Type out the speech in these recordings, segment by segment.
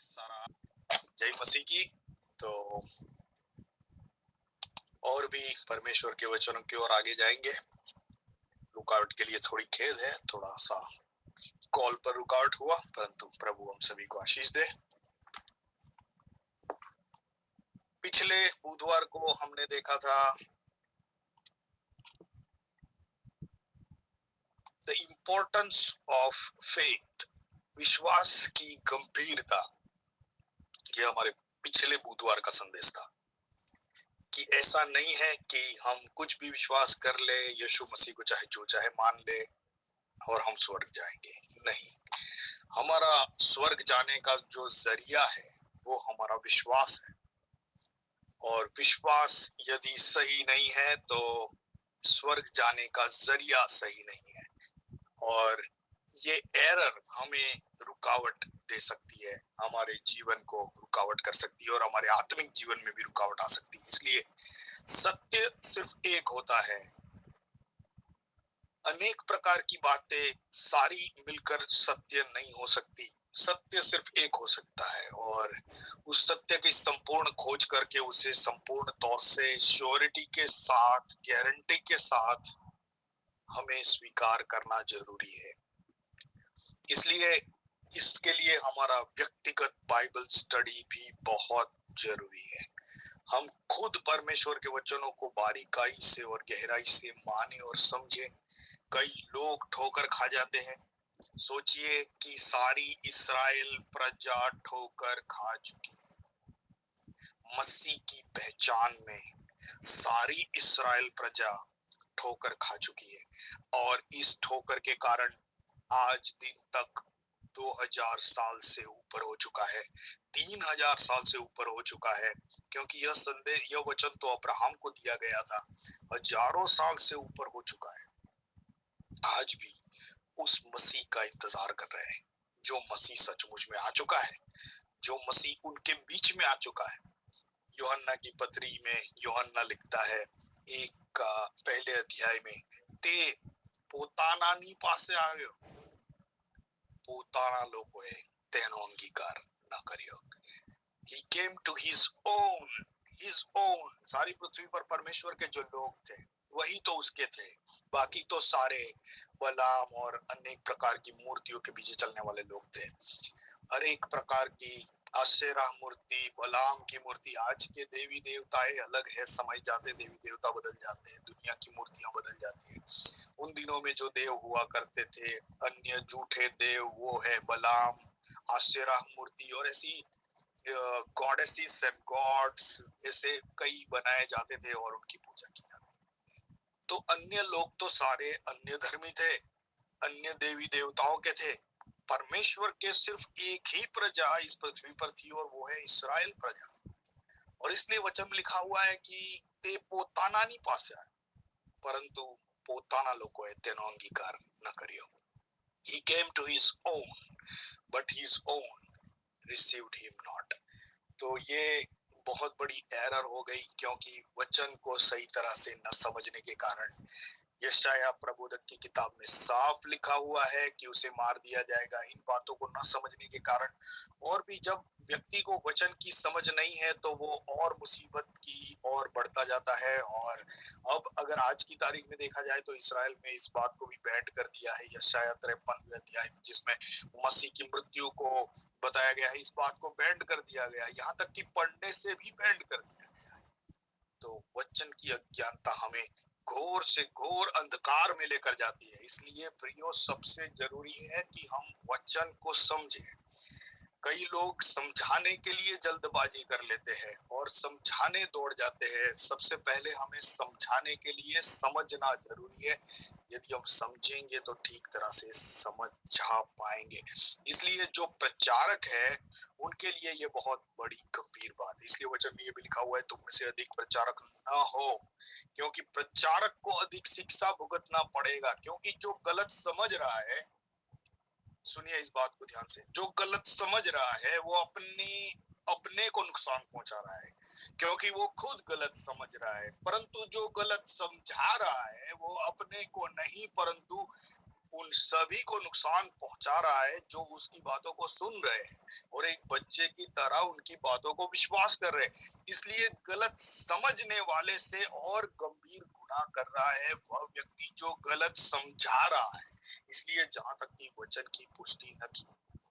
सारा जय मसीह की। तो और भी परमेश्वर के वचनों की ओर आगे जाएंगे। रुकावट के लिए थोड़ी खेद है, थोड़ा सा कॉल पर रुकावट हुआ, परंतु प्रभु हम सभी को आशीष दे। पिछले बुधवार को हमने देखा था द इम्पोर्टेंस ऑफ फेथ, विश्वास की गंभीरता। यह हमारे पिछले बुधवार का संदेश था कि ऐसा नहीं है कि हम कुछ भी विश्वास कर ले, यीशु मसीह को चाहे जो चाहे मान ले और हम स्वर्ग जाएंगे। नहीं, हमारा स्वर्ग जाने का जो जरिया है वो हमारा विश्वास है, और विश्वास यदि सही नहीं है तो स्वर्ग जाने का जरिया सही नहीं है। और ये एरर हमें रुकावट दे सकती है, हमारे जीवन को रुकावट कर सकती है और हमारे आत्मिक जीवन में भी रुकावट आ सकती है। इसलिए सत्य सिर्फ एक होता है। अनेक प्रकार की बातें सारी मिलकर सत्य नहीं हो सकती। सत्य सिर्फ एक हो सकता है, और उस सत्य की संपूर्ण खोज करके उसे संपूर्ण तौर से श्योरिटी के साथ, गारंटी के साथ हमें स्वीकार करना जरूरी है। इसलिए इसके लिए हमारा व्यक्तिगत बाइबल स्टडी भी बहुत जरूरी है। हम खुद परमेश्वर के वचनों को बारीकाई से और गहराई से माने और समझे। कई लोग ठोकर खा जाते हैं। सोचिए कि सारी इस्राएल प्रजा ठोकर खा चुकी है। मसीह की पहचान में सारी इस्राएल प्रजा ठोकर खा चुकी है, और इस ठोकर के कारण आज दिन तक 2000 साल से ऊपर हो चुका है, 3000 साल से ऊपर हो चुका है, क्योंकि यह संदेश, यह वचन तो अब्राहम को दिया गया था। हजारों साल से ऊपर हो चुका है। आज भी उस मसीह का इंतजार कर रहे हैं, जो मसीह सचमुच में आ चुका है, जो मसीह उनके बीच में आ चुका है। यूहन्ना की पत्री में यूहन्ना लिखता है 1 का पहले अध्याय में, ते પોતાનાની પાસે આવ્યો, પોતાના લોકોએ તેનો અંગીકાર ન કર્યો. He came to his own. सारी पृथ्वी पर परमेश्वर के जो लोग थे वही तो उसके थे, बाकी तो सारे बलाम और अनेक प्रकार की मूर्तियों के पीछे चलने वाले लोग थे। हर एक प्रकार की आशेरा मूर्ति, बलाम की मूर्ति। आज के देवी देवताएं अलग है, समय जाते देवी देवता बदल जाते हैं, दुनिया की मूर्तियां बदल जाती है। उन दिनों में जो देव हुआ करते थे, अन्य झूठे देव, वो है बलाम, आशेरा मूर्ति, और ऐसी गॉडेसेस एंड गॉड्स ऐसे कई बनाए जाते थे और उनकी पूजा की जाती थी। तो अन्य लोग तो सारे अन्य धर्मी थे, अन्य देवी देवताओं के थे। परमेश्वर के सिर्फ एक ही प्रजा इस पृथ्वी पर थी, और वो है इस्राएल प्रजा। और इसलिए वचन में लिखा हुआ है कि ते પોતાનાની પાસે आए, परंतु પોતાના લોકોએ તેનો અંગીકાર ન કર્યો. He came to his own, but his own received him not. तो ये बहुत बड़ी एरर हो गई, क्योंकि वचन को सही तरह से न समझने के कारण। यशाया प्रबोधक की किताब में साफ लिखा हुआ है कि उसे मार दिया जाएगा, इन बातों को न समझने के कारण। और भी जब व्यक्ति को वचन की समझ नहीं है तो वो और मुसीबत की ओर बढ़ता जाता है। और अब अगर आज की तारीख में देखा जाए तो इसराइल में इस बात को भी बैंड कर दिया है। यशाया 53वें अध्याय में, जिसमें मसीह की मृत्यु को बताया गया है, इस बात को बैंड कर दिया गया, यहाँ तक कि पढ़ने से भी बैंड कर दिया गया है। तो वचन की अज्ञानता हमें घोर से घोर अंधकार में लेकर जाती है। इसलिए प्रियो, सबसे जरूरी है कि हम वचन को समझें। कई लोग समझाने के लिए जल्दबाजी कर लेते हैं और समझाने दौड़ जाते हैं। सबसे पहले हमें समझाने के लिए समझना जरूरी है। यदि हम समझेंगे तो ठीक तरह से समझा पाएंगे। इसलिए जो प्रचारक है उनके लिए ये बहुत बड़ी गंभीर बात है। इसलिए वचन में ये भी लिखा हुआ है, तुम में से अधिक प्रचारक न हो, क्योंकि प्रचारक को अधिक शिक्षा भुगतना पड़ेगा। क्योंकि जो गलत समझ रहा है, सुनिए इस बात को ध्यान से, जो गलत समझ रहा है वो अपने को नुकसान पहुंचा रहा है, क्योंकि वो खुद गलत समझ रहा है। परंतु जो गलत समझा रहा है वो अपने को नहीं, परंतु उन सभी को नुकसान पहुंचा रहा है जो उसकी बातों को सुन रहे हैं। और एक बच्चे उनकी बातों को विश्वास कर रहे हैं। इसलिए गलत समझने वाले से और गंभीर गुनाह कर रहा है वह व्यक्ति जो गलत समझा रहा है। इसलिए जहां तक कि वचन की पुष्टि न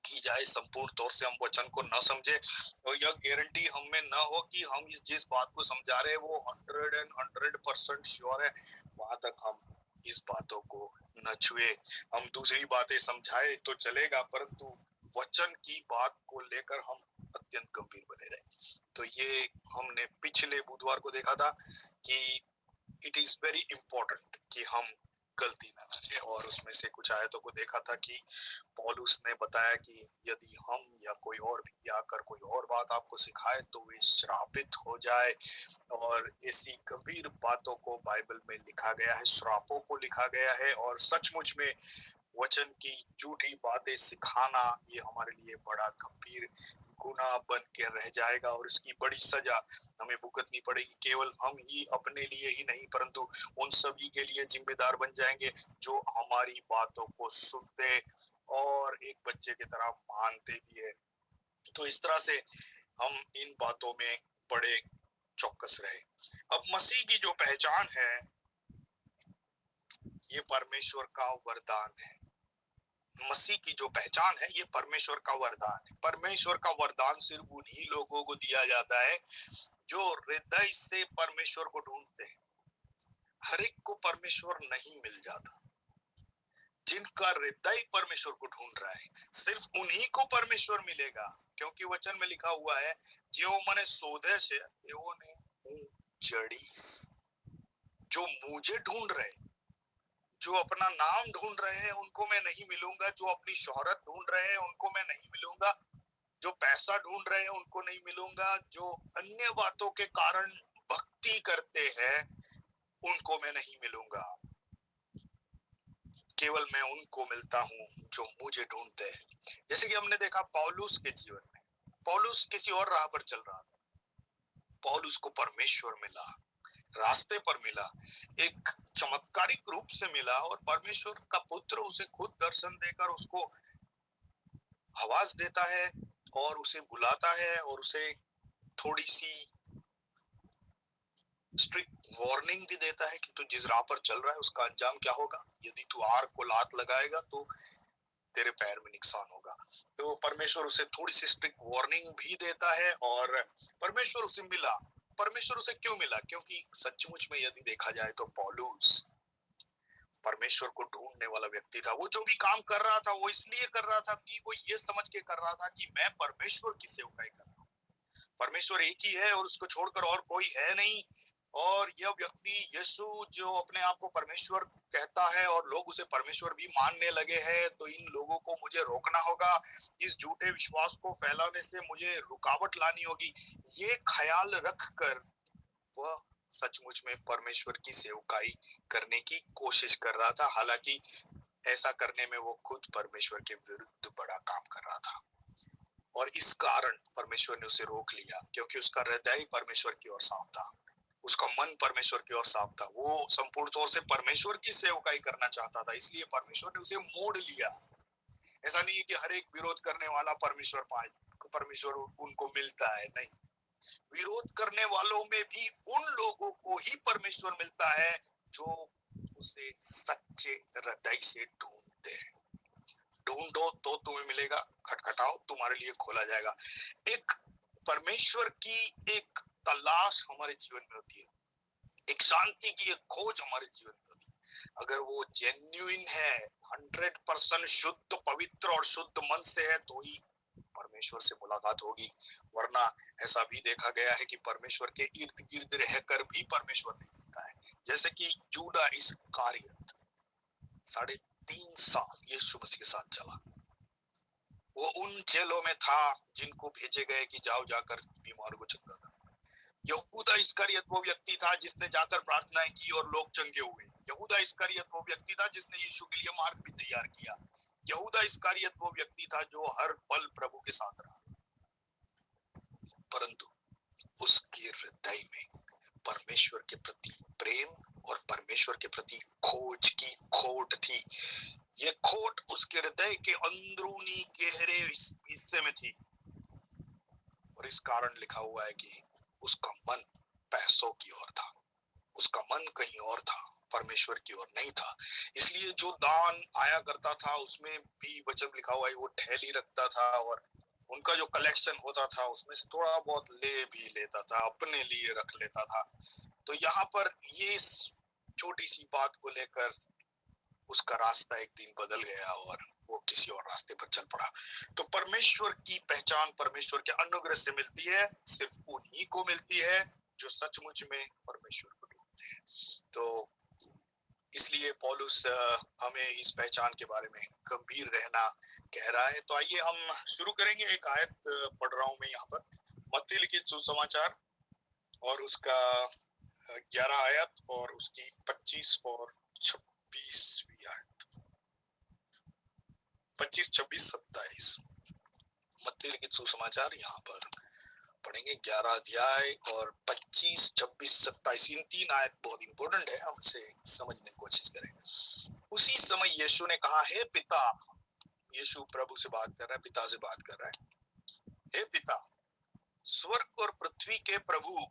की जाए, संपूर्ण तौर से हम वचन को न समझे और यह गारंटी हम में न हो कि हम जिस बात को समझा रहे हैं वो 100% श्योर है, वहां तक हम इस बातों को न छुए। हम दूसरी बातें समझाए तो चलेगा, परंतु वचन की बात को लेकर हम अत्यंत गंभीर बने रहे। तो ये हमने पिछले बुधवार को देखा था कि इट इज वेरी इंपॉर्टेंट कि हम गलती न करें, और उसमें से कुछ आयतों को देखा था कि पौलुस ने बताया कि यदि हम या कोई और भी आकर कोई और बात आपको सिखाए तो वे श्रापित हो जाए, और ऐसी गंभीर बातों को बाइबल में लिखा गया है, श्रापों को लिखा गया है। और सचमुच में वचन की झूठी बातें सिखाना ये हमारे लिए बड़ा गंभीर गुनाह बन के रह जाएगा, और इसकी बड़ी सजा हमें भुगतनी पड़ेगी। केवल हम ही अपने लिए ही नहीं, परंतु उन सभी के लिए जिम्मेदार बन जाएंगे जो हमारी बातों को सुनते और एक बच्चे की तरह मानते भी है। तो इस तरह से हम इन बातों में बड़े चौकस रहे। अब मसीह की जो पहचान है ये परमेश्वर का वरदान है। मसीह की जो पहचान है ये परमेश्वर का वरदान है। परमेश्वर का वरदान सिर्फ उन्हीं लोगों को दिया जाता है जो हृदय से परमेश्वर को ढूंढते हैं। हर एक को परमेश्वर नहीं मिल जाता। जिनका हृदय परमेश्वर को ढूंढ रहा है सिर्फ उन्हीं को परमेश्वर मिलेगा, क्योंकि वचन में लिखा हुआ है जो मने शोधे से तेओने मुंह जड़ीस। जो मुझे ढूंढ रहे, जो अपना नाम ढूंढ रहे हैं उनको मैं नहीं मिलूंगा, जो अपनी शोहरत ढूंढ रहे हैं उनको मैं नहीं मिलूंगा, जो पैसा ढूंढ रहे हैं उनको नहीं मिलूंगा, जो अन्य बातों के कारण भक्ति करते हैं उनको मैं नहीं मिलूंगा। केवल मैं उनको मिलता हूं जो मुझे ढूंढते हैं। जैसे कि हमने देखा पौलुस के जीवन में, पौलुस किसी और राह पर चल रहा था, पौलुस को परमेश्वर मिला, रास्ते पर मिला, एक चमत्कारिक रूप से मिला, और परमेश्वर का पुत्र उसे खुद दर्शन देकर उसको आवाज देता है और उसे बुलाता है और उसे थोड़ी सी स्ट्रिक्ट वार्निंग भी देता है कि तू जिस राह पर चल रहा है उसका अंजाम क्या होगा। यदि तू आग को लात लगाएगा तो तेरे पैर में नुकसान होगा। तो परमेश्वर उसे थोड़ी सी स्ट्रिक्ट वार्निंग भी देता है, और परमेश्वर उसे मिला। परमेश्वर उसे क्यों मिला? क्योंकि सचमुच में यदि देखा जाए तो पौलुस परमेश्वर को ढूंढने वाला व्यक्ति था। वो जो भी काम कर रहा था वो इसलिए कर रहा था कि वो ये समझ के कर रहा था कि मैं परमेश्वर की सेवकाई कर रहा हूँ, परमेश्वर एक ही है और उसको छोड़कर और कोई है नहीं। और यह व्यक्ति यीशु जो अपने आप को परमेश्वर कहता है और लोग उसे परमेश्वर भी मानने लगे हैं, तो इन लोगों को मुझे रोकना होगा, इस झूठे विश्वास को फैलाने से मुझे रुकावट लानी होगी। ये ख्याल रखकर वह सचमुच में परमेश्वर की सेवकाई करने की कोशिश कर रहा था। हालांकि ऐसा करने में वो खुद परमेश्वर के विरुद्ध बड़ा काम कर रहा था, और इस कारण परमेश्वर ने उसे रोक लिया, क्योंकि उसका हृदय परमेश्वर की ओर साफ था, उसका मन परमेश्वर की ओर साफ था। वो संपूर्ण तौर से परमेश्वर की सेवकाई करना चाहता था, इसलिए परमेश्वर ने उसे मोड़ लिया। ऐसा नहीं है कि हर एक विरोध करने वाला परमेश्वर उनको मिलता है, नहीं। विरोध करने वालों में भी उन लोगों को ही परमेश्वर मिलता है जो उसे सच्चे हृदय से ढूंढते हैं। ढूंढो तो तुम्हें मिलेगा, खटखटाओ तुम्हारे लिए खोला जाएगा। एक परमेश्वर की एक तलाश हमारे जीवन में होती है, एक शांति की एक खोज हमारे जीवन में होती है। अगर वो जेन्युइन है, 100% शुद्ध, पवित्र और शुद्ध मन से है, तो ही परमेश्वर से मुलाकात होगी। वरना ऐसा भी देखा गया है कि परमेश्वर के इर्द गिर्द रहकर भी परमेश्वर नहीं मिलता है। जैसे कि जूदा इस्करियत 3.5 साल यीशु मसीह के साथ चला। वो उन जेलों में था जिनको भेजे गए कि जाओ जाकर बीमारों को चंगा करो। यहूदा इस्करियत वो व्यक्ति था जिसने जाकर प्रार्थनाएं की और लोग चंगे हुए। यहूदा इस्करियत वो व्यक्ति था जिसने यीशु के लिए मार्ग भी तैयार किया। यहूदा इस्करियत वो व्यक्ति था जो हर पल प्रभु के साथ रहा, परंतु उसके हृदय में परमेश्वर के प्रति प्रेम और परमेश्वर के प्रति खोज की खोट थी। ये खोट उसके हृदय के अंदरूनी गहरे हिस्से में थी, और इस कारण लिखा हुआ है कि उसका मन पैसों की ओर था, उसका मन कहीं और था, परमेश्वर की ओर नहीं था। इसलिए जो दान आया करता था उसमें भी वचन लिखा हुआ है वो ठेली रखता था, और उनका जो कलेक्शन होता था उसमें से थोड़ा बहुत ले भी लेता था, अपने लिए रख लेता था। तो यहाँ पर ये छोटी सी बात को लेकर उसका रास्ता एक दिन बदल गया और वो किसी और रास्ते पर चल पड़ा। तो परमेश्वर की पहचान परमेश्वर के अनुग्रह से मिलती है, सिर्फ उन्हीं को मिलती है जो सचमुच में परमेश्वर को ढूंढते हैं। तो इसलिए पौलुस हमें इस पहचान के बारे में गंभीर रहना कह रहा है। तो आइए हम शुरू करेंगे। एक आयत पढ़ रहा हूं मैं यहाँ पर, मत्ती लिखित सुसमाचार और उसका 11 आयत और उसकी 25 और 26वीं आयत, 25, 26, 27। मत्ती लिखित सुसमाचार यहाँ पर पढ़ेंगे 11 अध्याय और 25, 26, 27। इन 3 आयत बहुत इंपॉर्टेंट है, हम इसे समझने की कोशिश करें। उसी समय यीशु ने कहा, हे पिता, यीशु प्रभु से बात कर रहा है, पिता से बात कर रहा है, हे पिता, स्वर्ग और पृथ्वी के प्रभु,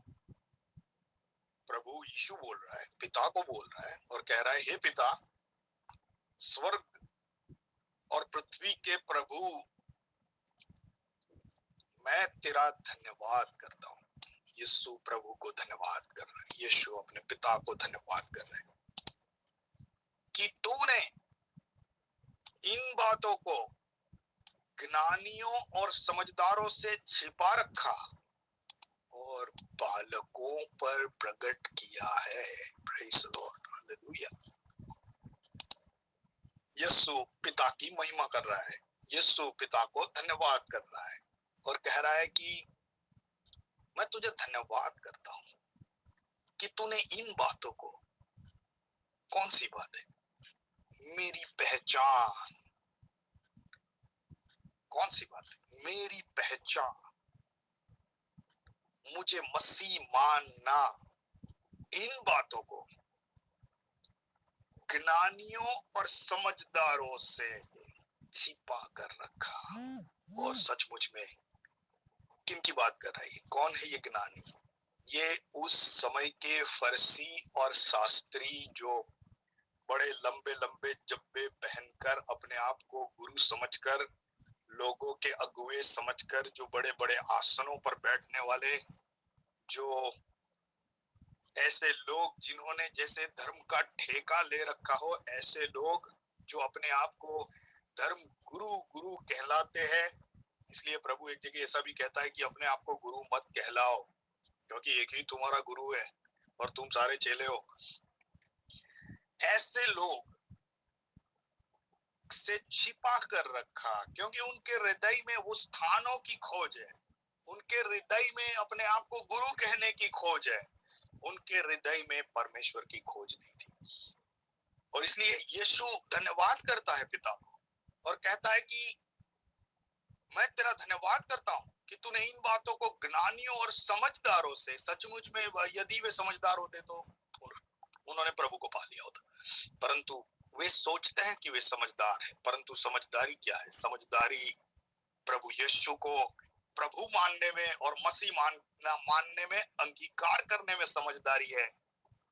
प्रभु यीशु बोल रहा है, पिता को बोल रहा है और कह रहा है, हे पिता, स्वर्ग और पृथ्वी के प्रभु, मैं तेरा धन्यवाद करता हूँ। यीशु प्रभु को धन्यवाद कर रहा है, यीशु अपने पिता को धन्यवाद कर रहे हैं कि तूने इन बातों को ज्ञानियों और समझदारों से छिपा रखा और बालकों पर प्रकट किया है। Praise the lord, hallelujah. Yeshu पिता की महिमा कर रहा है, यीशु पिता को धन्यवाद कर रहा है और कह रहा है कि मैं तुझे धन्यवाद करता हूं कि तूने इन बातों को, कौन सी बात है? मेरी पहचान, कौन सी बात है? मेरी पहचान, मुझे मसीह मानना, इन बातों को ज्ञानियों और समझदारों से छिपा कर रखा। और सचमुच में किन की बात कर रही है? कौन है ये ज्ञानी? ये उस समय के फरीसी और शास्त्री जो बड़े लंबे लंबे जब्बे पहनकर अपने आप को गुरु समझकर, लोगों के अगुवे समझकर, जो बड़े बड़े आसनों पर बैठने वाले, जो ऐसे लोग जिन्होंने जैसे धर्म का ठेका ले रखा हो, ऐसे लोग जो अपने आप को धर्म गुरु गुरु कहलाते हैं। इसलिए प्रभु एक जगह ऐसा भी कहता है कि अपने आप को गुरु मत कहलाओ, क्योंकि एक ही तुम्हारा गुरु है और तुम सारे चेले हो। ऐसे लोग से छिपा कर रखा, क्योंकि उनके हृदय में वो स्थानों की खोज है, उनके हृदय में अपने आप को गुरु कहने की खोज है, उनके हृदय में परमेश्वर की खोज नहीं थी। और इसलिए यीशु धन्यवाद करता है पिता को और कहता है कि मैं तेरा धन्यवाद करता हूं कि तूने इन बातों को ज्ञानियों और समझदारों से, सचमुच में यदि वे समझदार होते तो उन्होंने प्रभु को पा लिया होता, परंतु वे सोचते हैं कि वे समझदार हैं, परंतु समझदारी क्या है? समझदारी प्रभु यीशु को प्रभु मानने में और मसीह मानने में, अंगीकार करने में समझदारी है,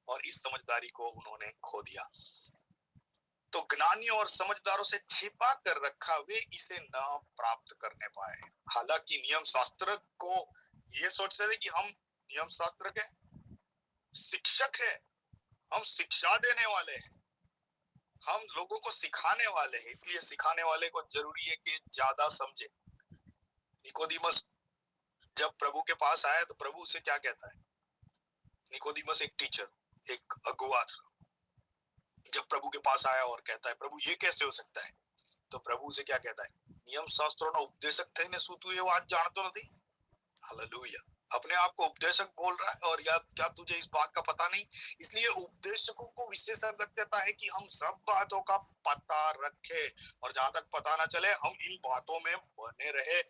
और इस समझदारी को उन्होंने खो दिया। तो ज्ञानियों और समझदारों से छिपा कर रखा, वे इसे न प्राप्त करने पाए। हालांकि नियम शास्त्र को ये सोचते थे कि हम नियम शास्त्र के शिक्षक हैं, हम शिक्षा देने वाले हैं, हम लोगों को सिखाने वाले हैं, इसलिए सिखाने वाले को जरूरी है कि ज्यादा समझे। निकोदिमस जब प्रभु के पास आया तो प्रभु उसे क्या कहता है? निकोदिमस एक टीचर, एक अगुवा था। जब प्रभु के पास आया और कहता है, प्रभु ये कैसे हो सकता है? तो प्रभु उसे क्या कहता है? नियम शास्त्रों ने उपदेशक थे ने तू ये बात जानतो नहीं? हालेलुया। अपने आप को उपदेशक बोल रहा है, और या क्या तुझे इस बात का पता नहीं? इसलिए उपदेशकों को विशेषज्ञता है कि हम सब बातों का पता रखें, और जहां तक पता ना चले हम इन बातों में बने रहे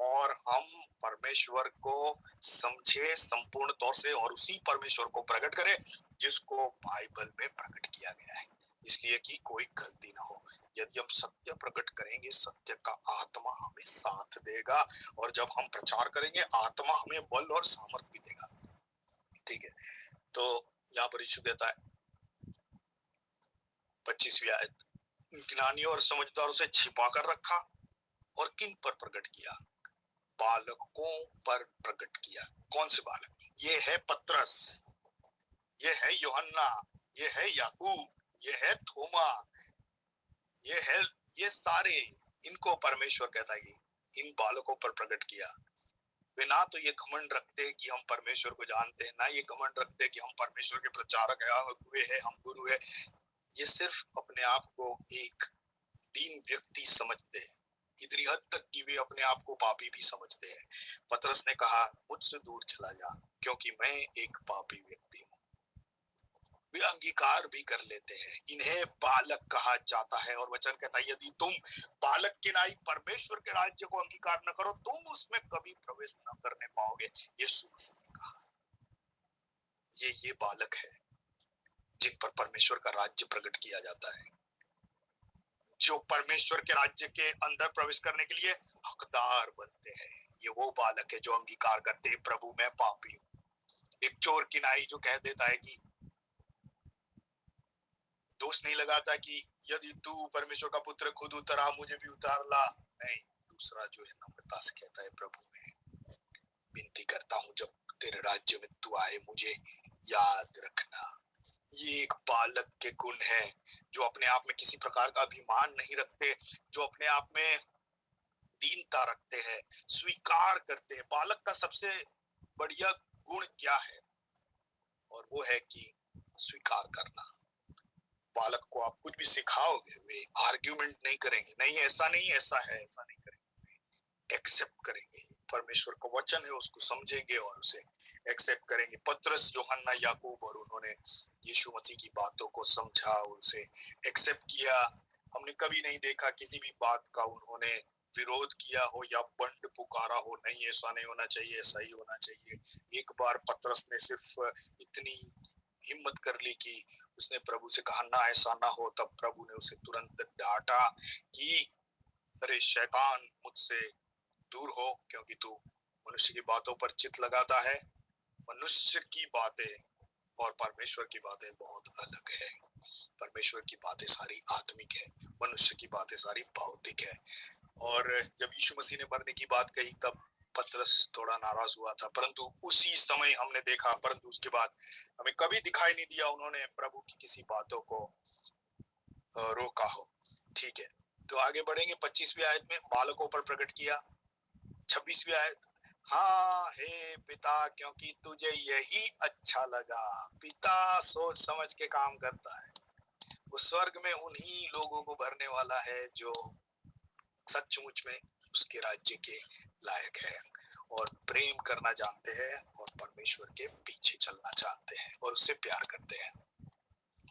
और हम परमेश्वर को समझे संपूर्ण तौर से, और उसी परमेश्वर को प्रकट करें जिसको बाइबल में प्रकट किया गया है, इसलिए कि कोई गलती ना हो। यदि हम सत्य प्रकट करेंगे, सत्य का आत्मा हमें साथ देगा, और जब हम प्रचार करेंगे आत्मा हमें बल और सामर्थ भी देगा। ठीक है, तो यहाँ पर यीशु कहता है 25वीं आयत, ज्ञानियों और समझदारों से छिपा कर रखा और किन पर प्रकट किया? बालकों पर प्रकट किया। कौन से बालक? ये है पतरस, ये है यूहन्ना, ये है याकूब, ये है थोमा, ये सारे, इनको परमेश्वर कहता है कि इन बालकों पर प्रकट किया। वे ना तो ये घमंड रखते कि हम परमेश्वर को जानते हैं, ना ये घमंड रखते कि हम परमेश्वर के प्रचारक हुए हैं, हम गुरु है। ये सिर्फ अपने आप को एक दीन व्यक्ति समझते हैं, इतनी हद तक कि वे अपने आप को पापी भी समझते हैं। पतरस ने कहा, मुझसे दूर चला जा, क्योंकि मैं एक पापी व्यक्ति हूँ। वे अंगीकार भी कर लेते हैं, इन्हें बालक कहा जाता है। और वचन कहता है, यदि तुम बालक के नाई परमेश्वर के राज्य को अंगीकार न करो, तुम उसमें कभी प्रवेश न करने पाओगे। यीशु मसीह ने कहा, ये बालक है जिन पर परमेश्वर का राज्य प्रकट किया जाता है, जो परमेश्वर के राज्य के अंदर प्रवेश करने के लिए हकदार बनते हैं। ये वो बालक है जो अंगीकार करते हैं, प्रभु मैं पापी हूँ। एक चोर की नाई जो कह देता है कि दोष नहीं लगाता कि यदि तू परमेश्वर का पुत्र खुद उतरा, मुझे भी उतार ला। नहीं, दूसरा जो है नम्रता से कहता है, प्रभु मैं विनती करता हूँ, जब तेरे राज्य में तू आए मुझे याद रखना। ये एक बालक के गुण है, जो अपने आप में किसी प्रकार का अभिमान नहीं रखते, जो अपने आप में दीनता रखते हैं, स्वीकार करते हैं। बालक का सबसे बढ़िया गुण क्या है? और वो है कि स्वीकार करना। बालक को आप कुछ भी सिखाओगे, वे आर्ग्यूमेंट नहीं करेंगे, नहीं ऐसा नहीं, ऐसा है, ऐसा नहीं करेंगे, एक्सेप्ट करेंगे। परमेश्वर का वचन है, उसको समझेंगे और उसे एक्सेप्ट करेंगे। पतरस, यूहन्ना, याकूब, और उन्होंने यीशु मसीह की बातों को समझा और उसे एक्सेप्ट किया। हमने कभी नहीं देखा किसी भी बात का उन्होंने विरोध किया हो या बंड पुकारा हो, नहीं ऐसा नहीं होना चाहिए, ऐसा ही होना चाहिए। एक बार पतरस ने सिर्फ इतनी हिम्मत कर ली कि उसने प्रभु से कहा, ना ऐसा ना हो। तब प्रभु ने उसे तुरंत डांटा कि अरे शैतान, मुझसे दूर हो, क्योंकि तू मनुष्य की बातों पर चित्त लगाता है। मनुष्य की बातें और परमेश्वर की बातें बहुत अलग है। परमेश्वर की बातें सारी आत्मिक है, मनुष्य की बातें सारी भौतिक है। और जब यीशु मसीह ने मरने की बात कही, तब पतरस थोड़ा नाराज हुआ था, परंतु उसी समय हमने देखा, परंतु उसके बाद हमें कभी दिखाई नहीं दिया उन्होंने प्रभु की किसी बातों को रोका हो। ठीक है, तो आगे बढ़ेंगे। 25वीं आयत में बालकों पर प्रकट किया। 26वीं आयत, हाँ हे पिता, क्योंकि तुझे यही अच्छा लगा। पिता सोच समझ के काम करता है। वो स्वर्ग में उन्हीं लोगों को भरने वाला है जो सचमुच में उसके राज्य के लायक है और प्रेम करना जानते हैं और परमेश्वर के पीछे चलना चाहते हैं और उससे प्यार करते हैं।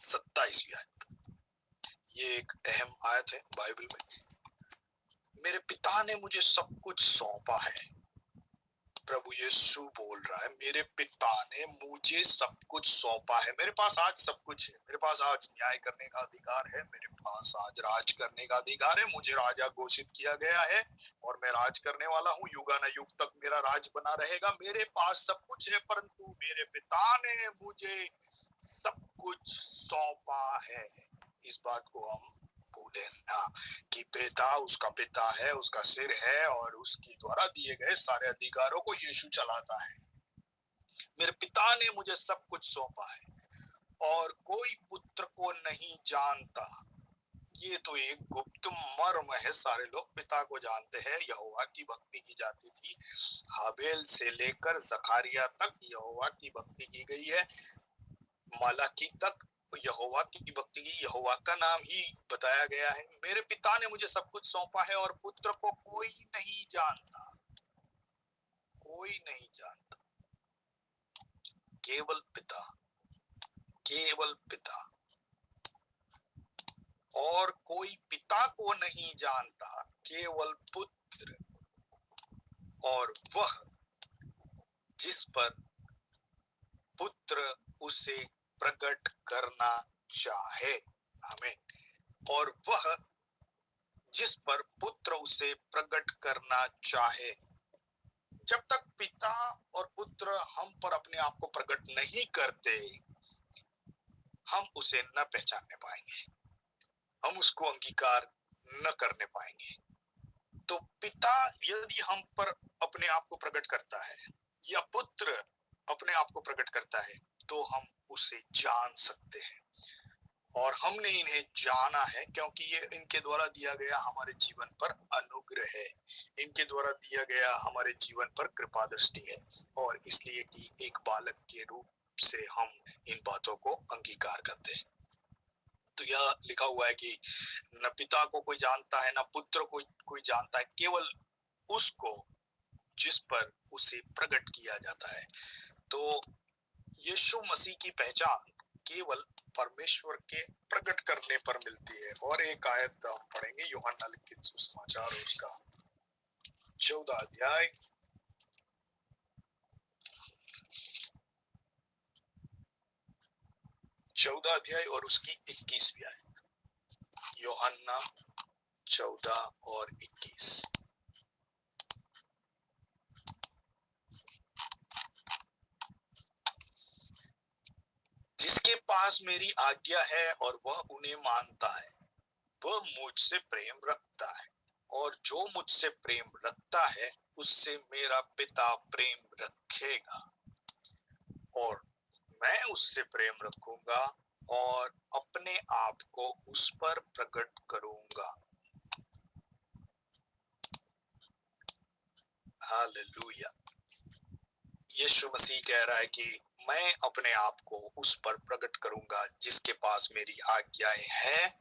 27वीं आयत, ये एक अहम आयत है बाइबल में। मेरे पिता ने मुझे सब कुछ सौंपा है। प्रभु यीशु बोल रहा है, मेरे पिता ने मुझे सब कुछ सौंपा है। मेरे पास आज सब कुछ है। मेरे पास आज न्याय करने का अधिकार है, मेरे पास आज राज करने का अधिकार है। मुझे राजा घोषित किया गया है और मैं राज करने वाला हूँ। युगानुयुग तक मेरा राज बना रहेगा। मेरे पास सब कुछ है, परंतु मेरे पिता ने मुझे सब कुछ सौंपा है। इस बात को हम भूले ना कि पिता उसका पिता है, उसका सिर है और उसके द्वारा दिए गए सारे अधिकारों को यीशु चलाता है। मेरे पिता ने मुझे सब कुछ सौंपा है और कोई पुत्र को नहीं जानता। ये तो एक गुप्त मर्म है। सारे लोग पिता को जानते हैं। यहोवा की भक्ति की जाती थी। हाबेल से लेकर जकारिया तक यहोवा की भक्ति की गई है। मलाकी तक यहोवा की भक्ति की, यहोवा का नाम ही बताया गया है। मेरे पिता ने मुझे सब कुछ सौंपा है और पुत्र को कोई नहीं जानता, कोई नहीं जानता, केवल पिता, केवल पिता। और कोई पिता को नहीं जानता, केवल पुत्र, और वह जिस पर पुत्र उसे प्रकट करना चाहे। आमीन। और वह जिस पर पुत्र उसे प्रकट करना चाहे। जब तक पिता और पुत्र हम पर अपने आप को प्रकट नहीं करते, हम उसे न पहचानने पाएंगे, हम उसको अंगीकार न करने पाएंगे। तो पिता यदि हम पर अपने आप को प्रकट करता है या पुत्र अपने आप को प्रकट करता है, तो हम उसे जान सकते हैं। और हमने इन्हें जाना है क्योंकि ये इनके द्वारा दिया गया हमारे जीवन पर अनुग्रह है, इनके द्वारा दिया गया हमारे जीवन पर कृपा दृष्टि है, और इसलिए कि एक बालक के रूप से हम इन बातों को अंगीकार करते हैं। तो यह लिखा हुआ है कि न पिता को कोई जानता है, न पुत्र को कोई जानता है, केवल उसको जिस पर उसे प्रकट किया जाता है। तो यीशु मसीह की पहचान केवल परमेश्वर के प्रकट करने पर मिलती है। और एक आयत हम पढ़ेंगे, यूहन्ना लिखित सुसमाचार उसका 14 अध्याय 14 अध्याय और उसकी 21वीं आयत। यूहन्ना 14 और 21। जिसके पास मेरी आज्ञा है और वह उन्हें मानता है, वह मुझसे प्रेम रखता है, और जो मुझसे प्रेम रखता है उससे मेरा पिता प्रेम रखेगा, और मैं उससे प्रेम रखूंगा और अपने आप को उस पर प्रकट करूंगा। हालेलुया। यीशु मसीह कह रहा है कि मैं अपने आप को उस पर प्रकट करूंगा जिसके पास मेरी आज्ञाएं हैं।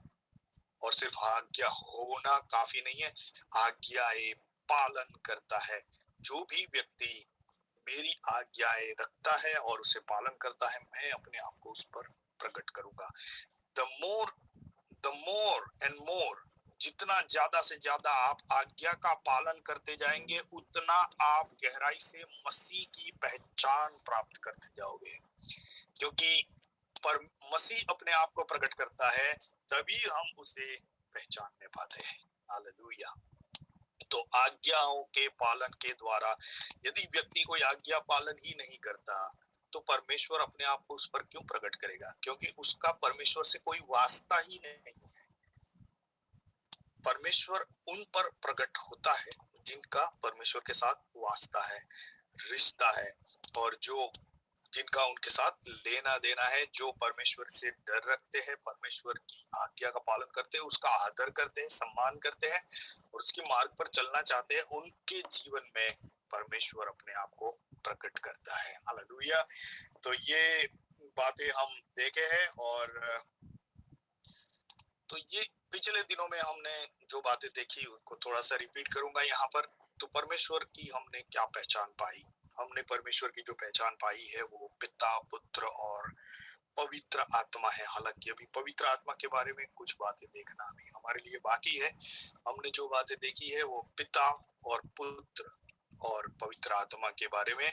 और सिर्फ आज्ञा होना काफी नहीं है, आज्ञाएं पालन करता है। जो भी व्यक्ति मेरी आज्ञाएं रखता है और उसे पालन करता है, मैं अपने आप को उस पर प्रकट करूंगा। द मोर एंड मोर, जितना ज्यादा से ज्यादा आप आज्ञा का पालन करते जाएंगे, उतना आप गहराई से मसीह की पहचान प्राप्त करते जाओगे। क्योंकि पर मसीह अपने आप को प्रकट करता है, तभी हम उसे पहचानने पाते हैं। हालेलुया। तो आज्ञाओं के पालन के द्वारा, यदि व्यक्ति कोई आज्ञा पालन ही नहीं करता, तो परमेश्वर अपने आप को उस पर क्यों प्रकट करेगा? क्योंकि उसका परमेश्वर से कोई वास्ता ही नहीं है। परमेश्वर उन पर प्रकट होता है जिनका परमेश्वर के साथ वास्ता है, रिश्ता है, और जो जिनका उनके साथ लेना देना है, जो परमेश्वर से डर रखते हैं, परमेश्वर की आज्ञा का पालन करते हैं, उसका आदर करते हैं, सम्मान करते हैं और उसके मार्ग पर चलना चाहते हैं, उनके जीवन में परमेश्वर अपने आप को प्रकट करता है। हालेलुया। तो ये बातें हम देखे हैं, और तो ये पिछले दिनों में हमने जो बातें देखी उनको थोड़ा सा रिपीट करूंगा यहाँ पर। तो परमेश्वर की हमने क्या पहचान पाई? हमने परमेश्वर की जो पहचान पाई है वो पिता, पुत्र और पवित्र आत्मा है। हालांकि अभी पवित्र आत्मा के बारे में कुछ बातें देखना अभी हमारे लिए बाकी है। हमने जो बातें देखी है वो पिता और पुत्र और पवित्र आत्मा के बारे में।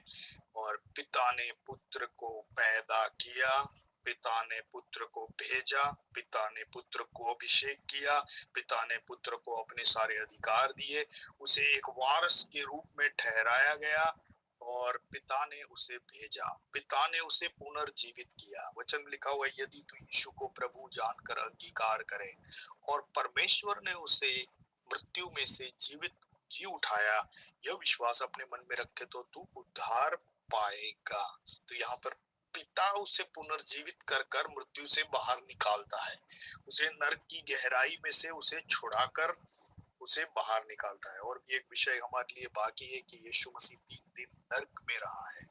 और पिता ने पुत्र को पैदा किया, पिता ने पुत्र को भेजा, पिता ने पुत्र को अभिषेक किया, पिता ने पुत्र को अपने सारे अधिकार दिए, उसे एक वारिस के रूप में ठहराया गया, और पिता ने उसे भेजा, पिता ने उसे पुनर्जीवित किया। वचन में लिखा हुआ है, यदि तू यीशु को प्रभु जानकर अंगीकार करे और परमेश्वर ने उसे मृत्यु में से जीवित जी उठाया, यह विश्वास अपने मन में रखे तो तू उद्धार पाएगा। तो यहाँ पर पिता उसे पुनर्जीवित कर कर मृत्यु से बाहर निकालता है, उसे नरक की गहराई में से उसे छुड़ाकर उसे बाहर निकालता है। और भी एक विषय हमारे लिए बाकी है कि यीशु मसीह 3 दिन नरक में रहा है।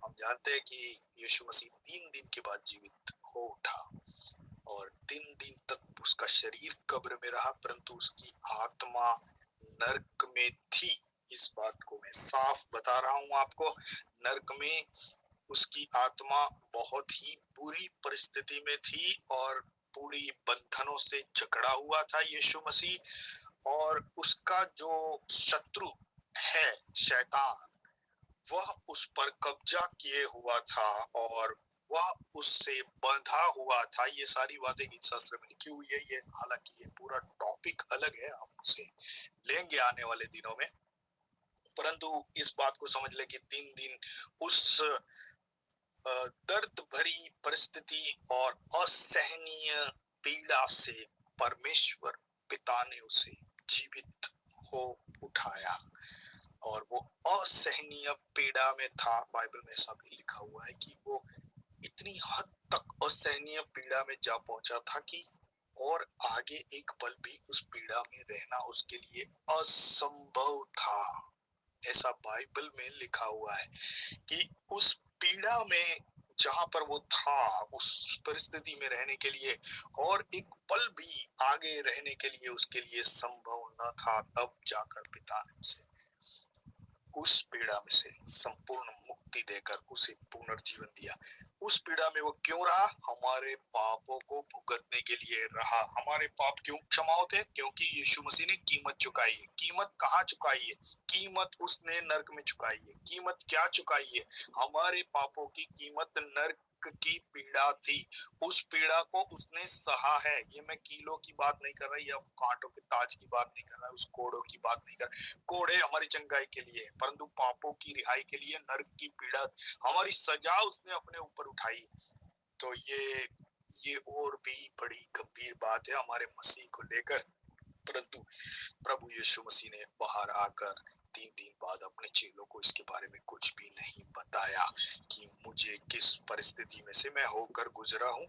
हम जानते हैं कि यीशु मसीह 3 दिन के बाद जीवित हो उठा, और 3 दिन तक उसका शरीर कब्र में रहा, परंतु उसकी आत्मा नरक में थी। इस बात को मैं साफ बता रहा हूं आपको, नरक में उसकी आत्मा बहुत ही बुरी परिस्थिति में थी और पूरी बंधनों से जकड़ा हुआ था यीशु मसीह। और उसका जो शत्रु है शैतान, वह उस पर कब्जा किए हुआ था, और वह उससे बंधा हुआ था। ये सारी बातें गीत शास्त्र में लिखी हुई है। ये हालांकि ये पूरा टॉपिक अलग है, हम उसे लेंगे आने वाले दिनों में, परंतु इस बात को समझ ले कि 3 दिन उस दर्द भरी परिस्थिति और असहनीय पीड़ा से परमेश्वर पिता ने उसे जीवित हो उठाया, और वो असहनीय पीड़ा में था। बाइबल में ऐसा भी लिखा हुआ है कि वो इतनी हद तक असहनीय पीड़ा में जा पहुंचा था कि और आगे एक पल भी उस पीड़ा में रहना उसके लिए असंभव था। ऐसा बाइबल में लिखा हुआ है कि उस पीड़ा में जहां पर वो था, उस परिस्थिति में रहने के लिए और एक पल भी आगे रहने के लिए उसके लिए संभव न था, तब जाकर पिता ने उसे उस पीड़ा में से संपूर्ण मुक्ति देकर उसे पुनर्जीवन दिया। उस पीड़ा में वो क्यों रहा? हमारे पापों को भुगतने के लिए रहा। हमारे पाप क्यों क्षमा होते हैं? क्योंकि यीशु मसीह ने कीमत चुकाई है। कीमत कहाँ चुकाई है? कीमत उसने नर्क में चुकाई है। कीमत क्या चुकाई है? हमारे पापों की कीमत नर्क की पीड़ा थी। उस पीड़ा को उसने सहा है। ये मैं कीलों की बात नहीं कर रही, या कांटों के ताज की बात नहीं कर रहा, उस कोड़ों की बात नहीं कर रहा। कोड़े हमारी चंगाई के लिए, परंतु पापों की रिहाई के लिए नर्क की पीड़ा, हमारी सजा उसने अपने ऊपर उठाई। तो ये और भी बड़ी गंभीर बात है हमारे मसीह को लेकर। परंतु प्रभु यीशु मसीह ने बाहर आकर 3 दिन बाद अपने चेलों को इसके बारे में कुछ भी नहीं बताया कि मुझे किस परिस्थिति में से मैं होकर गुजरा हूँ।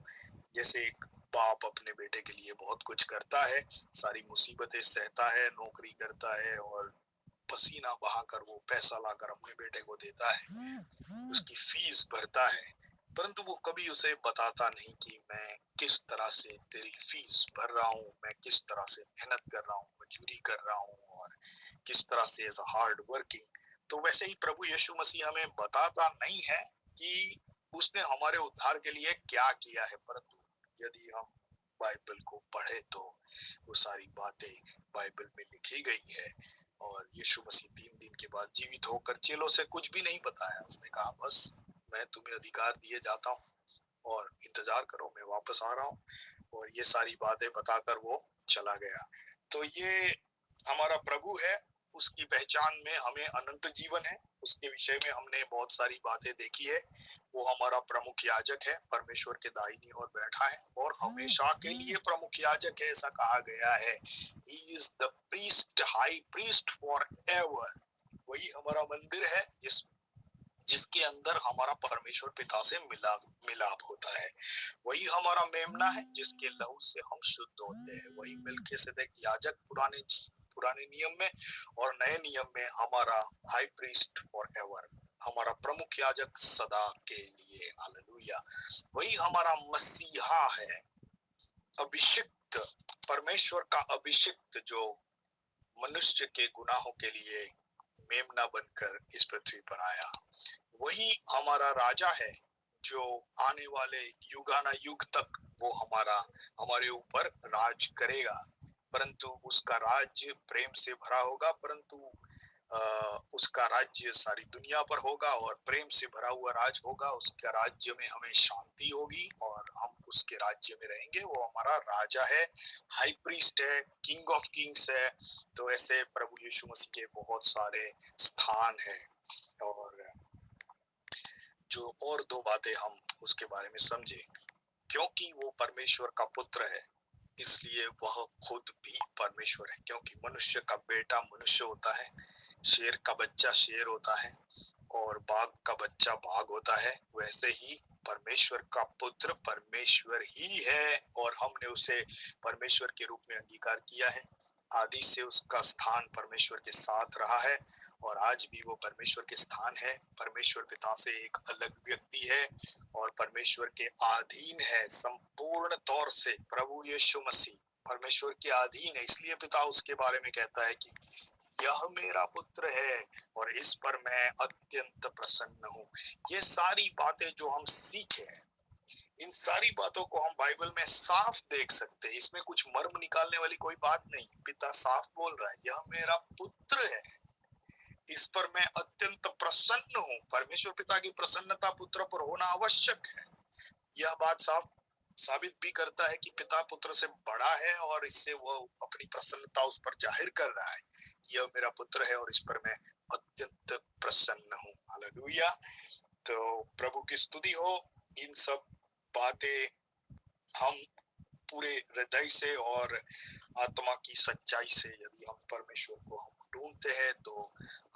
जैसे एक बाप अपने बेटे के लिए बहुत कुछ करता है, सारी मुसीबतें सहता है, नौकरी करता है और पसीना बहाकर वो पैसा लाकर अपने बेटे को देता है, उसकी फीस भरता है, परंतु वो कभी उसे बताता नहीं कि मैं किस तरह से तेरी फीस भर रहा हूँ, मैं किस तरह से मेहनत कर रहा हूँ, मजदूरी कर रहा हूँ और किस तरह से एज अ हार्ड वर्किंग। तो वैसे ही प्रभु यीशु मसीह हमें बताता नहीं है कि उसने हमारे उद्धार के लिए क्या किया है, परंतु यदि हम बाइबल को पढ़े तो वो सारी बातें बाइबल में लिखी गई है। और यीशु मसीह 3 दिन के बाद जीवित होकर चेलों से कुछ भी नहीं बताया। उसने कहा बस मैं तुम्हें अधिकार दिए जाता हूँ और इंतजार करो, मैं वापस आ रहा हूँ, और ये सारी बातें बताकर वो चला गया। तो ये हमारा प्रभु है, उसकी पहचान में हमें अनंत जीवन है। उसके विषय में हमने बहुत सारी बातें देखी है। वो हमारा प्रमुख याजक है, परमेश्वर के दाहिनी ओर बैठा है और हमेशा के लिए प्रमुख याजक है, ऐसा कहा गया है। He is the priest, high priest forever। वही हमारा मंदिर है जिसके अंदर हमारा परमेश्वर पिता से मिलाप होता है। वही हमारा मेमना है जिसके लहू से हम शुद्ध होते हैं। वही मेल्किसेदेक याजक पुराने नियम में और नए नियम में हमारा हाई प्रीस्ट फॉरएवर, हमारा प्रमुख याजक सदा के लिए। हालेलुया। वही हमारा मसीहा है, अभिषिक्त, परमेश्वर का अभिषिक्त, जो मनुष्य के गुनाहों के लिए मेमना बनकर इस पृथ्वी पर आया। वही हमारा राजा है जो आने वाले युगानुयुग तक वो हमारे ऊपर राज करेगा, परंतु उसका राज्य प्रेम से भरा होगा, परंतु उसका राज्य सारी दुनिया पर होगा और प्रेम से भरा हुआ राज होगा। उसके राज्य में हमें शांति होगी और हम उसके राज्य में रहेंगे। वो हमारा राजा है, हाई प्रीस्ट है, किंग ऑफ किंग्स है। तो ऐसे प्रभु यीशु मसीह के बहुत सारे स्थान है। और जो और 2 बातें हम उसके बारे में समझे, क्योंकि वो परमेश्वर का पुत्र है इसलिए वह खुद भी परमेश्वर है। क्योंकि मनुष्य का बेटा मनुष्य होता है, शेर का बच्चा शेर होता है और बाघ का बच्चा बाघ होता है, वैसे ही परमेश्वर का पुत्र परमेश्वर ही है और हमने उसे परमेश्वर के रूप में अंगीकार किया है। आदि से उसका स्थान परमेश्वर के साथ रहा है और आज भी वो परमेश्वर के स्थान है। परमेश्वर पिता से एक अलग व्यक्ति है और परमेश्वर के अधीन है संपूर्ण तौर से। प्रभु यीशु मसीह परमेश्वर के अधीन है, इसलिए पिता उसके बारे में कहता है कि यह मेरा पुत्र है और इस पर मैं अत्यंत प्रसन्न हूँ। ये सारी बातें जो हम सीखे हैं, इन सारी बातों को हम बाइबल में साफ देख सकते हैं। इसमें कुछ मर्म निकालने वाली कोई बात नहीं। पिता साफ बोल रहा है, यह मेरा पुत्र है, इस पर मैं अत्यंत प्रसन्न हूँ। परमेश्वर पिता की प्रसन्नता पुत्र पर होना आवश्यक है। यह बात साबित भी करता है कि पिता पुत्र से बड़ा है और इससे वो अपनी प्रसन्नता उस पर जाहिर कर रहा है। यह मेरा पुत्र है और इस पर मैं अत्यंत प्रसन्न हूँ। हालेलुया। तो प्रभु की स्तुति हो। इन सब बातें हम पूरे हृदय से और आत्मा की सच्चाई से यदि हम परमेश्वर को हम ढूंढते हैं तो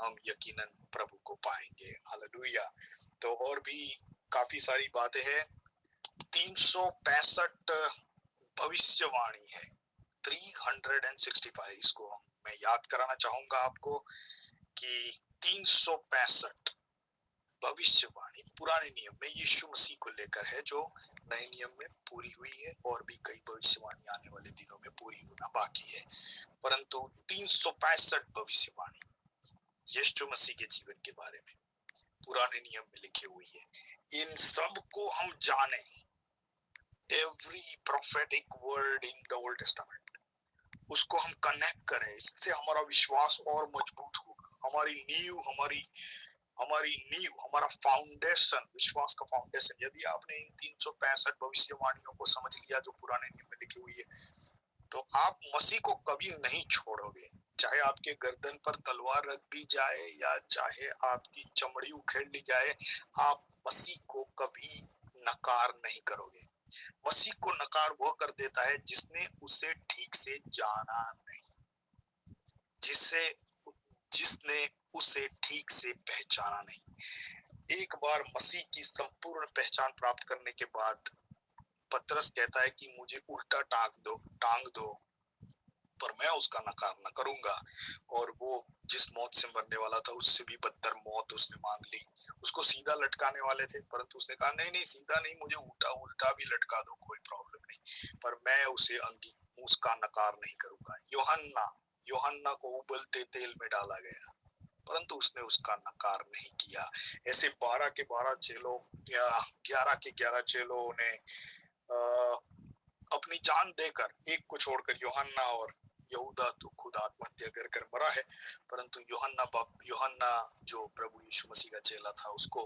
हम यकीनन प्रभु को पाएंगे। हालेलुया। तो और भी काफी सारी बातें हैं। 365 भविष्यवाणी है। 365 इसको मैं याद कराना चाहूंगा आपको कि 365 भविष्यवाणी पुराने नियम में यीशु मसीह को लेकर है, जो नए नियम में पूरी हुई है, और भी कई भविष्यवाणी आने वाले दिनों में पूरी होना बाकी है। परंतु 365 भविष्यवाणी यीशु मसीह के जीवन के बारे में पुराने नियम में लिखी हुई है। इन सब को हम जाने, every prophetic word in the old testament, उसको हम कनेक्ट करें, इससे हमारा विश्वास और मजबूत होगा। हमारी नींव, हमारा फाउंडेशन, विश्वास का फाउंडेशन। यदि आपने इन 365 भविष्यवाणियों को समझ लिया जो पुराने नियम में लिखी हुई है, तो आप मसीह को कभी नहीं छोड़ोगे। चाहे आपके गर्दन पर तलवार रख दी जाए या चाहे आपकी चमड़ी उखेड़ ली जाए, आप मसीह को कभी नकार नहीं करोगे। मसीह को नकार वो कर देता है जिसने उसे ठीक से जाना नहीं, जिसने उसे ठीक से पहचाना नहीं। एक बार मसीह की संपूर्ण पहचान प्राप्त करने के बाद पतरस कहता है कि मुझे उल्टा टांग दो पर मैं उसका नकार न करूंगा। और वो जिस मौत से मरने वाला था उससे भी बदतर मौत उसने मांग ली। उसको सीधा लटकाने वाले थे, परंतु उसने कहा नहीं, सीधा नहीं, मुझे उल्टा भी लटका दो, कोई प्रॉब्लम नहीं, पर मैं उसका नकार नहीं करूंगा। यूहन्ना को उबलते तेल में डाला गया, परंतु उसने उसका नकार नहीं किया। ऐसे 12 के 12 चेलों या 11 के 11 चेलों ने अपनी जान देकर, एक को छोड़कर, यूहन्ना और यहूदा तो खुद आत्महत्या कर मरा है, परंतु यूहन्ना जो प्रभु यीशु मसीह का चेला था, उसको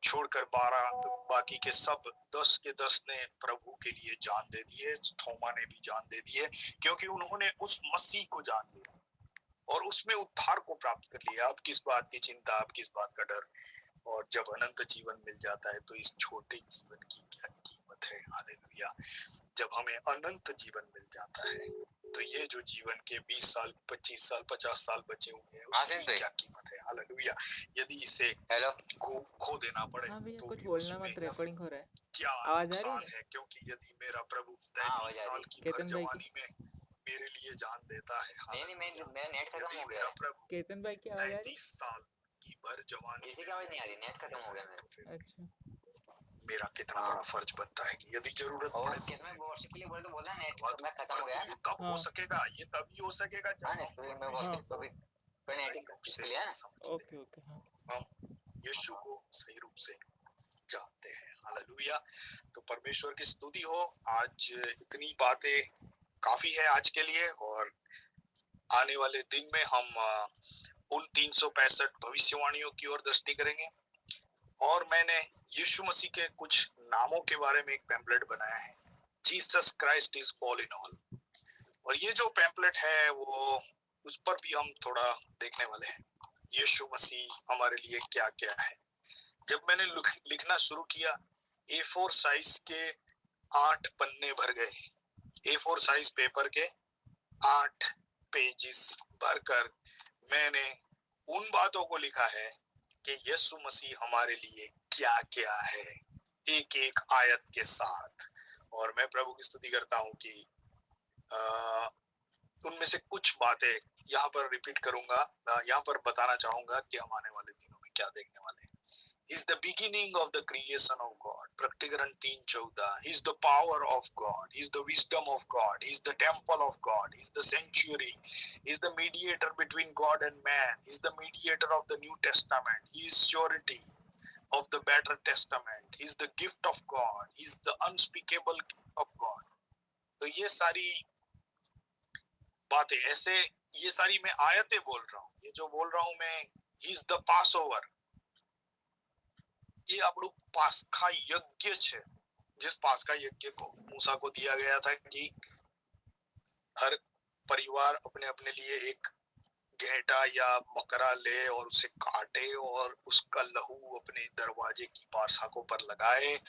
छोड़कर 12 बाकी के सब 10 के 10 ने प्रभु के लिए जान दे दी है। थोमा ने भी जान दे दी है, क्योंकि उन्होंने उस मसीह को जान लिया और उसमें उद्धार को प्राप्त कर लिया। अब किस बात की चिंता, अब किस बात का डर? और जब अनंत जीवन मिल जाता है तो इस छोटे जीवन की क्या कीमत है। हालेलुया। जब हमें अनंत जीवन मिल जाता है तो ये जो जीवन के 20 साल, 25 साल, 50 साल बचे हुए हैं, उसकी क्या कीमत है। हालेलुया। यदि इसे खो देना पड़े तो कुछ भी बोलना मत, रिकॉर्डिंग हो रहा है। क्या आवाज आ रही नुकसान है, क्योंकि यदि मेरा प्रभु 33 साल की भर जवानी में मेरे लिए जान देता है। मेरा नेट खत्म हो गया। प्रभु केतन भाई की आवाज आ रही? 33 साल की भर जवानी, किसी की आवाज नहीं आ रही, नेट खत्म हो गया मेरा। अच्छा, मेरा कितना बड़ा फर्ज बनता है कि यदि जरूरत पड़े तो मैं व्हाट्सएप के लिए बोल तो बोला नेट मैं खत्म हो गया। ये कब हो सकेगा? ये तभी हो सकेगा जब मैं व्हाट्सएप को भी सही रूप से ओके ओके। हम यीशु को सही रूप से जानते हैं। हालेलुया। तो परमेश्वर की स्तुति हो। आज इतनी बातें काफी है आज के लिए, और आने वाले दिन में हम उन 365 भविष्यवाणियों की ओर दृष्टि करेंगे। और मैंने यीशु मसीह के कुछ नामों के बारे में एक पैम्पलेट बनाया है, Jesus Christ is all in all. और ये जो पैम्पलेट है वो, उस पर भी हम थोड़ा देखने वाले हैं, यीशु मसीह हमारे लिए क्या क्या है। जब मैंने लिखना शुरू किया, A4 साइज के 8 पन्ने भर गए। A4 साइज पेपर के 8 पेजेस भरकर मैंने उन बातों को लिखा है कि यीशु मसीह हमारे लिए क्या क्या है, एक एक आयत के साथ। और मैं प्रभु की स्तुति करता हूँ कि उनमें से कुछ बातें यहाँ पर रिपीट करूंगा, यहाँ पर बताना चाहूंगा कि हम आने वाले दिनों में क्या देखने वाले हैं। He's the beginning of the creation of God. प्रकटीकरण 3:14. He's the power of God. He's the wisdom of God. He's the temple of God. He's the sanctuary. He's the mediator between God and man. He's the mediator of the New Testament. He is surety of the better testament. He's the gift of God. He's the unspeakable gift of God. तो ये सारी बातें, ऐसे ये सारी मैं आयतें बोल रहा हूँ। ये जो बोल रहा हूँ मैं, He's the Passover. ये આપણું પાસ્કા યજ્ઞ છે, जिस पास्का यज्ञ को मूसा को दिया गया था कि हर परिवार अपने अपने लिए एक गेंटा या बकरा ले और उसे काटे और उसका लहू अपने दरवाजे की बारसाकों पर लगाए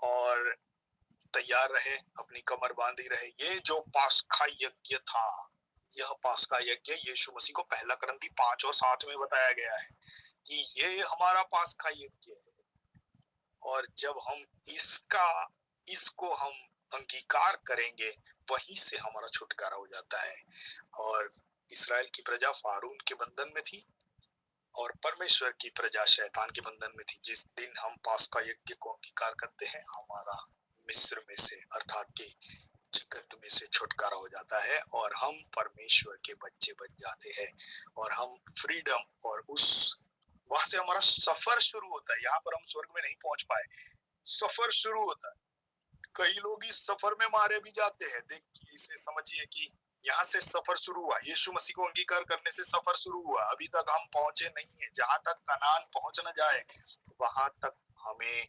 और तैयार रहे, अपनी कमर बांधी रहे। ये जो पास्का यज्ञ था, यह पास्का यज्ञ यीशु मसीह को पहला करंती 5 और 7 में बताया गया है कि ये हमारा पास्का यज्ञ है। और जब हम इसको हम अंगीकार करेंगे, वहीं से हमारा छुटकारा हो जाता है। और इस्राएल की प्रजा फारून के बंधन में थी और परमेश्वर की प्रजा शैतान के बंधन में थी। जिस दिन हम पास्का यज्ञ को अंगीकार करते हैं, हमारा मिस्र में से अर्थात के जगत में से छुटकारा हो जाता है और हम परमेश्वर के बच्चे बन जाते हैं और हम फ्रीडम और उस वहां से हमारा सफर शुरू होता है। यहाँ पर हम स्वर्ग में नहीं पहुंच पाए, सफर शुरू होता है। कई लोग इस सफर में मारे भी जाते हैं। देखिए, इसे समझिए कि यहाँ से सफर शुरू हुआ, यीशु मसीह को अंगीकार करने से सफर शुरू हुआ। अभी तक हम पहुंचे नहीं है। जहां तक कनान पहुंच न जाए, वहां तक हमें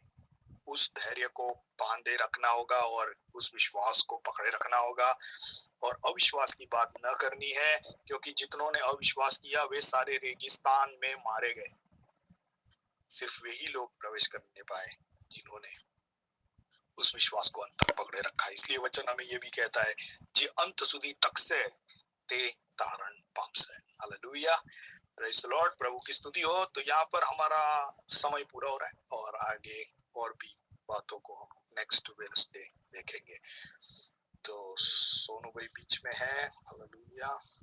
उस धैर्य को बांधे रखना होगा और उस विश्वास को पकड़े रखना होगा और अविश्वास की बात न करनी है, क्योंकि जितनों ने अविश्वास किया वे सारे रेगिस्तान में मारे गए। सिर्फ वही लोग प्रवेश करने पाए जिन्होंने उस विश्वास को अंत तक पकड़े रखा। इसलिए वचन हमें ये भी कहता है, जे अंत सुधी टकसे ते तारण पामसे। Hallelujah, praise the lord. प्रभु की स्तुति हो। तो यहाँ पर हमारा समय पूरा हो रहा है और आगे और भी बातों को हम नेक्स्ट वेडनेसडे देखेंगे। तो सोनू भाई बीच में है। हालेलुया।